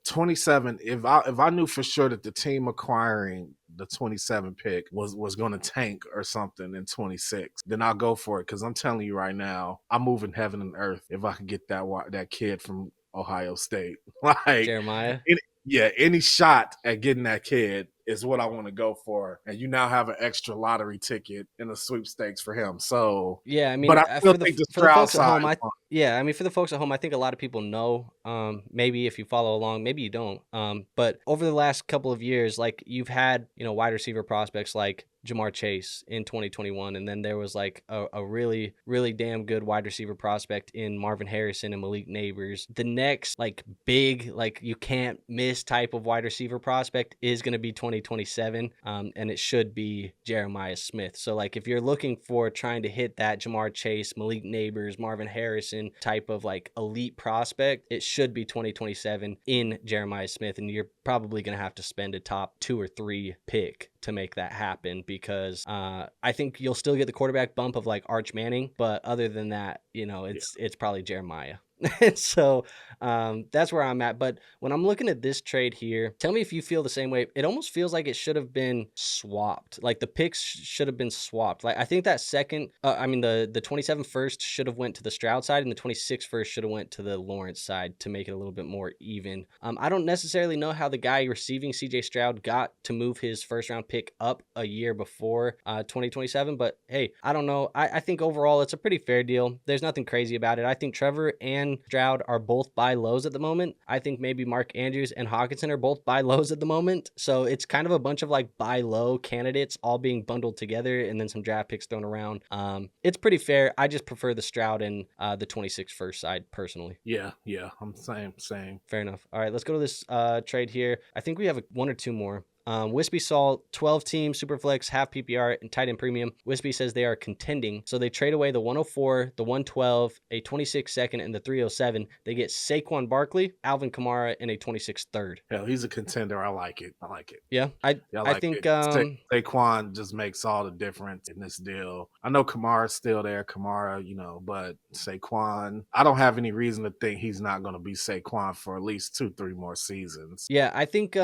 27. If I knew for sure that the team acquiring the 27 pick was going to tank or something in 26, then I'll go for it, because I'm telling you right now, I'm moving heaven and earth if I could get that kid from Ohio State. Like, Jeremiah. any shot at getting that kid is what I want to go for. And you now have an extra lottery ticket in the sweepstakes for him. So, Yeah, I but mean, I still think the for the Stroud folks at side home, won. for the folks at home, I think a lot of people know. Maybe if you follow along, maybe you don't. But over the last couple of years, like you've had, wide receiver prospects like Jamar Chase in 2021, and then there was like a really, really damn good wide receiver prospect in Marvin Harrison and Malik Neighbors. The next like big, like you can't miss type of wide receiver prospect is going to be 2027, and it should be Jeremiah Smith. So like if you're looking for trying to hit that Jamar Chase, Malik Neighbors, Marvin Harrison type of like elite prospect, it should be 2027 in Jeremiah Smith, and you're probably going to have to spend a top 2 or 3 pick to make that happen, because I think you'll still get the quarterback bump of like Arch Manning, but other than that, it's probably Jeremiah. So that's where I'm at. But when I'm looking at this trade here, tell me if you feel the same way. It almost feels like it should have been swapped. Like the picks should have been swapped. Like I think that second, the 27 first should have went to the Stroud side, and the 26 first should have went to the Lawrence side to make it a little bit more even. I don't necessarily know how the guy receiving CJ Stroud got to move his first round pick up a year before 2027, but hey, I don't know. I think overall it's a pretty fair deal. There's nothing crazy about it. I think Trevor and and Stroud are both buy lows at the moment. I think maybe Mark Andrews and Hawkinson are both buy lows at the moment. So it's kind of a bunch of like buy low candidates all being bundled together and then some draft picks thrown around. It's pretty fair. I just prefer the Stroud and the 26 first side personally. Yeah, I'm same. Fair enough. All right, let's go to this trade here. I think we have one or two more. Wispy saw 12 team superflex, half PPR, and tight end premium. Wispy says they are contending, so they trade away the 104, the 112, a 26 second, and the 307. They get Saquon Barkley, Alvin Kamara, and a 26 third. Hell, he's a contender. I like it. Yeah, I think Saquon just makes all the difference in this deal. I know Kamara's still there, but Saquon, I don't have any reason to think he's not going to be Saquon for at least 2-3 more seasons. Yeah, I think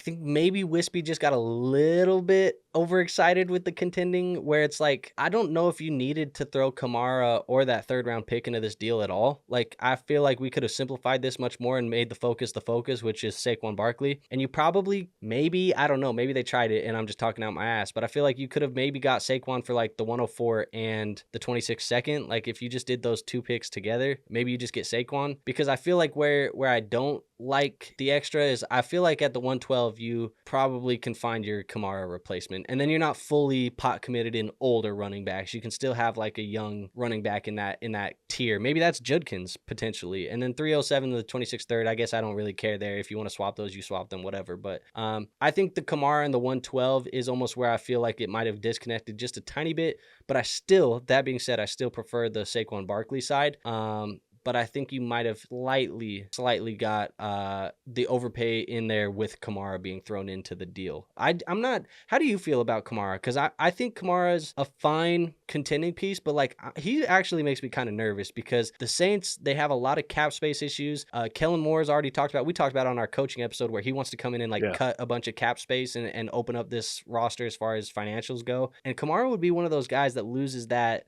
maybe Wispy just got a little bit overexcited with the contending, where it's like, I don't know if you needed to throw Kamara or that third round pick into this deal at all. Like, I feel like we could have simplified this much more and made the focus, which is Saquon Barkley. And you probably, I don't know, maybe they tried it and I'm just talking out my ass, but I feel like you could have maybe got Saquon for like the 104 and the 26 second. Like, if you just did those two picks together, maybe you just get Saquon, because I feel like where I don't like the extra is, I feel like at the 112 you probably can find your Kamara replacement, and then you're not fully pot committed in older running backs. You can still have like a young running back in that tier. Maybe that's Judkins potentially. And then 307 to the 26 third, I guess I don't really care there. If you want to swap those, you swap them, whatever. But I think the Kamara and the 112 is almost where I feel like it might have disconnected just a tiny bit. But that being said, I still prefer the Saquon Barkley side. But I think you might have slightly got the overpay in there with Kamara being thrown into the deal. I'm not. How do you feel about Kamara? Because I think Kamara's a fine contending piece, but like, he actually makes me kind of nervous because the Saints, they have a lot of cap space issues. Kellen Moore's already talked about. We talked about on our coaching episode where he wants to come in and cut a bunch of cap space and open up this roster as far as financials go. And Kamara would be one of those guys that loses that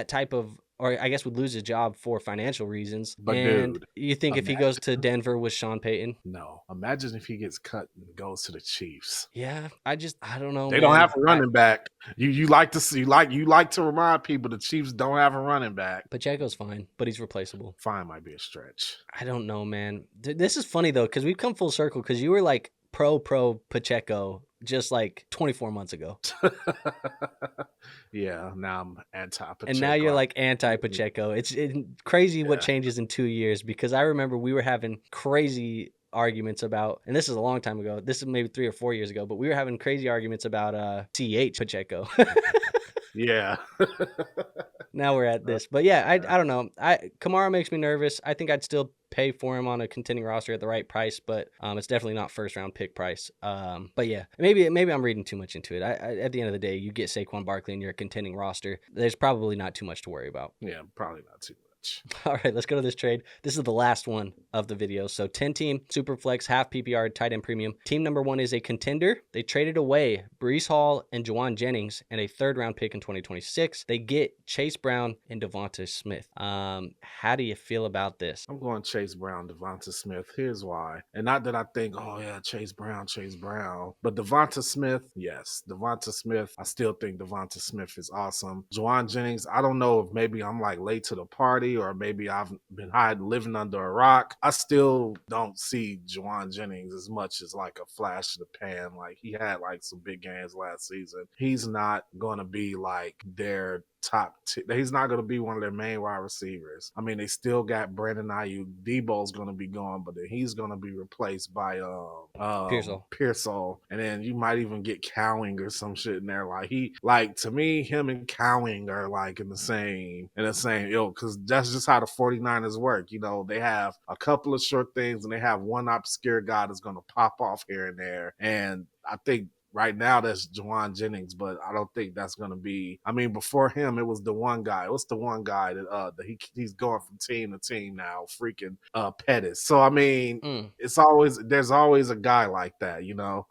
type of, or I guess would lose his job for financial reasons. But and dude, you think if he goes to Denver with Sean Payton? No. Imagine if he gets cut and goes to the Chiefs. Yeah, I don't know. They don't have a running back. You like to see, you like to remind people the Chiefs don't have a running back. Pacheco's fine, but he's replaceable. Fine might be a stretch. I don't know, man. This is funny though, because we've come full circle, because you were like pro Pacheco just like 24 months ago. Yeah, now I'm anti-Pacheco. And now you're like anti-Pacheco. It's crazy what changes in 2 years, because I remember we were having crazy arguments about, and this is a long time ago, this is maybe 3 or 4 years ago, but we were having crazy arguments about CH Pacheco. Yeah. Now we're at this. But yeah, I don't know. Kamara makes me nervous. I think I'd still pay for him on a contending roster at the right price, but it's definitely not first round pick price. But yeah, maybe I'm reading too much into it. At the end of the day, you get Saquon Barkley in your contending roster, there's probably not too much to worry about. Yeah, probably not too much. All right, let's go to this trade. This is the last one of the video. So 10 team, super flex, half PPR, tight end premium. Team number 1 is a contender. They traded away Breece Hall and Juwan Jennings and a third round pick in 2026. They get Chase Brown and DeVonta Smith. How do you feel about this? I'm going Chase Brown, DeVonta Smith. Here's why. And not that I think, oh yeah, Chase Brown. But DeVonta Smith, yes. DeVonta Smith, I still think DeVonta Smith is awesome. Juwan Jennings, I don't know if maybe I'm like late to the party, or maybe I've been living under a rock. I still don't see Juwan Jennings as much as like a flash in the pan. Like, he had like some big games last season. He's not going to be like their he's not going to be one of their main wide receivers. I mean, they still got Brandon Ayuk. Debo's going to be gone, but then he's going to be replaced by Pearsall. And then you might even get Cowing or some shit in there. Like to me, him and Cowing are like in the same ilk, because that's just how the 49ers work. You know, they have a couple of short things and they have one obscure guy that's going to pop off here and there. And I think right now, that's Juwan Jennings, but I don't think that's going to be. I mean, before him, it was the one guy. What's the one guy that he's going from team to team now? Freaking Pettis. So I mean, there's always a guy like that, you know.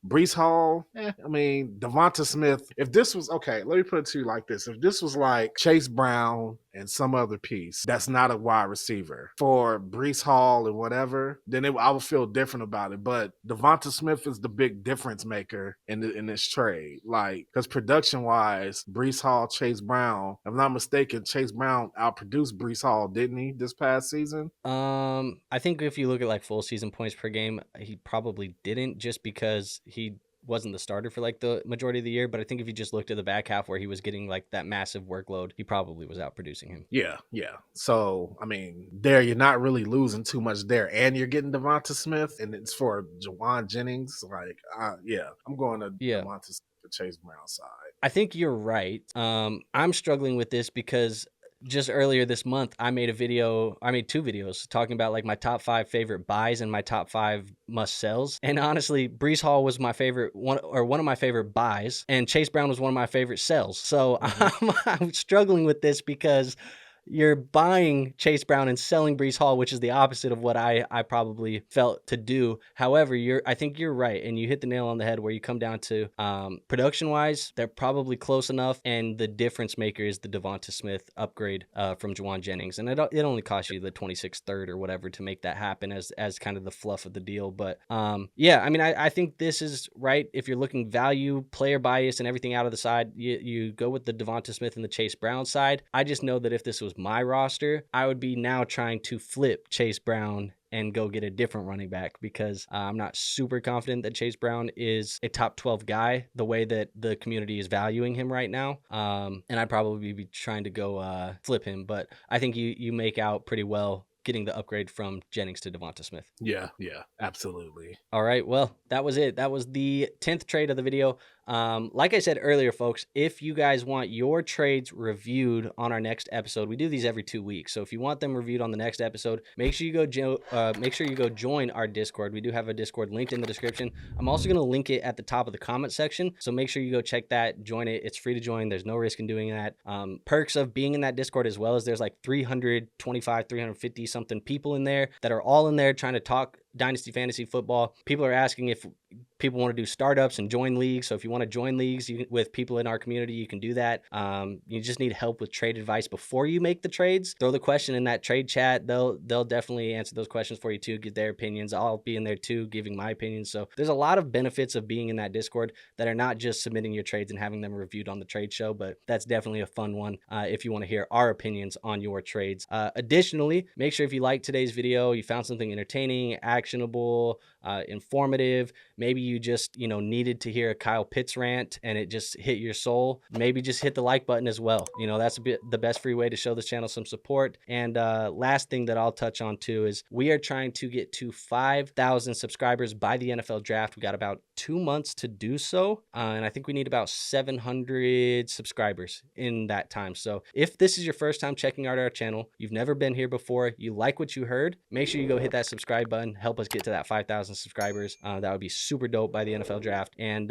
Breece Hall. I mean, DeVonta Smith. If this was okay, let me put it to you like this: if this was like Chase Brown and some other piece that's not a wide receiver for Breece Hall and whatever, then I would feel different about it. But DeVonta Smith is the big difference difference maker in this trade. Like, because production wise, Breece Hall, Chase Brown, if I'm not mistaken, Chase Brown outproduced Breece Hall, didn't he, this past season? I think if you look at like full season points per game, he probably didn't, just because he wasn't the starter for like the majority of the year. But I think if you just looked at the back half where he was getting like that massive workload, he probably was outproducing him. Yeah, yeah. So, I mean, there you're not really losing too much there. And you're getting DeVonta Smith, and it's for Jawan Jennings. Like, yeah, I'm going to Yeah. DeVonta Smith for Chase Brown side. I think you're right. I'm struggling with this because just earlier this month, I made two videos talking about like my top 5 favorite buys and my top 5 must sells. And honestly, Breece Hall was my favorite one of my favorite buys, and Chase Brown was one of my favorite sells. So I'm struggling with this because you're buying Chase Brown and selling Breece Hall, which is the opposite of what I probably felt to do. However, I think you're right, and you hit the nail on the head where you come down to production-wise, they're probably close enough, and the difference maker is the DeVonta Smith upgrade from Jawan Jennings, and it only cost you the 26th third or whatever to make that happen as kind of the fluff of the deal. But yeah, I mean, I think this is right. If you're looking value, player bias, and everything out of the side, you go with the DeVonta Smith and the Chase Brown side. I just know that if this was my roster, I would be now trying to flip Chase Brown and go get a different running back, because I'm not super confident that Chase Brown is a top 12 guy the way that the community is valuing him right now. And I'd probably be trying to go flip him, but I think you make out pretty well getting the upgrade from Jennings to DeVonta Smith. Yeah, absolutely. All right, well, that was it. That was the 10th trade of the video. Like I said earlier, folks, if you guys want your trades reviewed on our next episode, we do these every 2 weeks. So if you want them reviewed on the next episode, make sure you go join our Discord. We do have a Discord linked in the description. I'm also going to link it at the top of the comment section. So make sure you go check that, join it. It's free to join. There's no risk in doing that. Perks of being in that Discord as well, as there's like 325, 350 something people in there that are all in there trying to talk Dynasty fantasy football. People are asking if people want to do startups and join leagues. So if you want to join leagues with people in our community, you can do that. You just need help with trade advice before you make the trades. Throw the question in that trade chat. They'll definitely answer those questions for you too, get their opinions. I'll be in there too, giving my opinions. So there's a lot of benefits of being in that Discord that are not just submitting your trades and having them reviewed on the trade show, but that's definitely a fun one if you want to hear our opinions on your trades. Additionally, make sure if you liked today's video, you found something entertaining, actionable, informative, maybe you just needed to hear a Kyle Pitts rant and it just hit your soul, maybe just hit the like button as well. That's the best free way to show this channel some support. And last thing that I'll touch on too is we are trying to get to 5,000 subscribers by the NFL draft. We got about 2 months to do so, and I think we need about 700 subscribers in that time. So if this is your first time checking out our channel, you've never been here before, you like what you heard, make sure you go hit that subscribe button, help us get to that 5,000 subscribers. That would be super dope by the NFL draft. And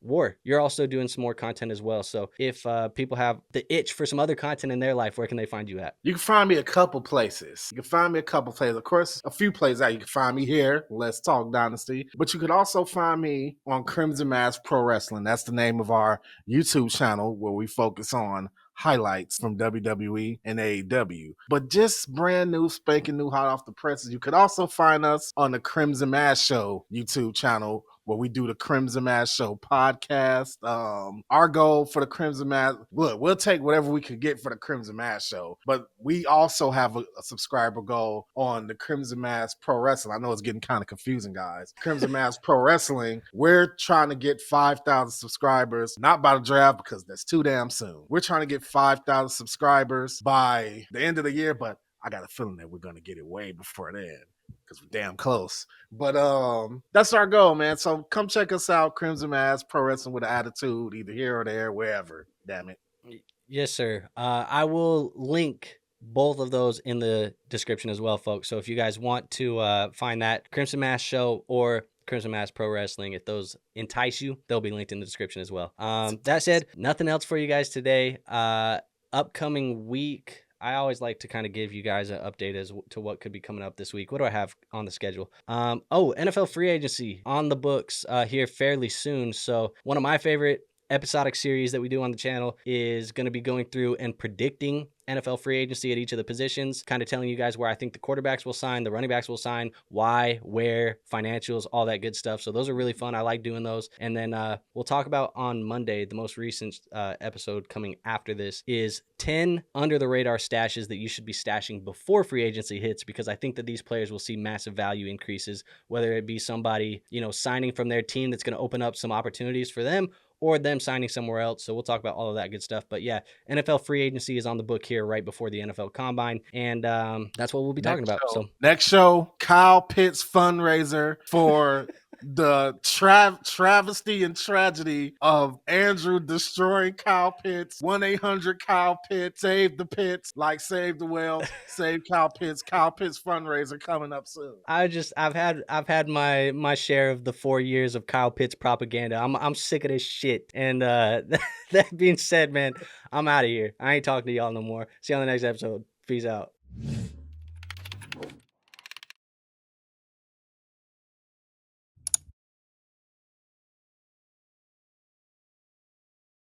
War, you're also doing some more content as well. So if people have the itch for some other content in their life, where can they find you at? You can find me a couple places. Of course, a few places out. You can find me here, Let's Talk Dynasty. But you could also find me on Crimson Mass Pro Wrestling. That's the name of our YouTube channel where we focus on highlights from WWE and AEW. But just brand new, spanking new, hot off the presses. You could also find us on the Crimson Mass Show YouTube channel, where we do the Crimson Mass Show podcast. Our goal for the Crimson Mass, look, we'll take whatever we can get for the Crimson Mass Show, but we also have a subscriber goal on the Crimson Mass Pro Wrestling. I know it's getting kind of confusing, guys. Crimson Mass Pro Wrestling, we're trying to get 5,000 subscribers, not by the draft because that's too damn soon. We're trying to get 5,000 subscribers by the end of the year, but I got a feeling that we're going to get it way before then, because we're damn close. But that's our goal, man. So come check us out, Crimson Mass Pro Wrestling with an attitude, either here or there, wherever. Damn it. Yes, sir. I will link both of those in the description as well, folks. So if you guys want to find that Crimson Mass Show or Crimson Mass Pro Wrestling, if those entice you, they'll be linked in the description as well. That said, nothing else for you guys today. Upcoming week, I always like to kind of give you guys an update as to what could be coming up this week. What do I have on the schedule? NFL free agency on the books here fairly soon. So one of my favorite episodic series that we do on the channel is going to be going through and predicting NFL free agency at each of the positions, kind of telling you guys where I think the quarterbacks will sign, the running backs will sign, why, where, financials, all that good stuff. So those are really fun. I like doing those. And then we'll talk about on Monday, the most recent episode coming after this is 10 under the radar stashes that you should be stashing before free agency hits, because I think that these players will see massive value increases, whether it be somebody, signing from their team that's going to open up some opportunities for them, or them signing somewhere else. So we'll talk about all of that good stuff. But yeah, NFL free agency is on the book here right before the NFL Combine, and that's what we'll be talking about. So next show, Kyle Pitts fundraiser for the travesty and tragedy of Andrew destroying Kyle Pitts. 1-800-KYLE-PITS. Save the Pitts, like save the whales. Save Kyle Pitts. Kyle Pitts fundraiser coming up soon. I've had my share of the 4 years of Kyle Pitts propaganda. I'm sick of this shit. And that being said, man, I'm out of here. I ain't talking to y'all no more. See you on the next episode. Peace out.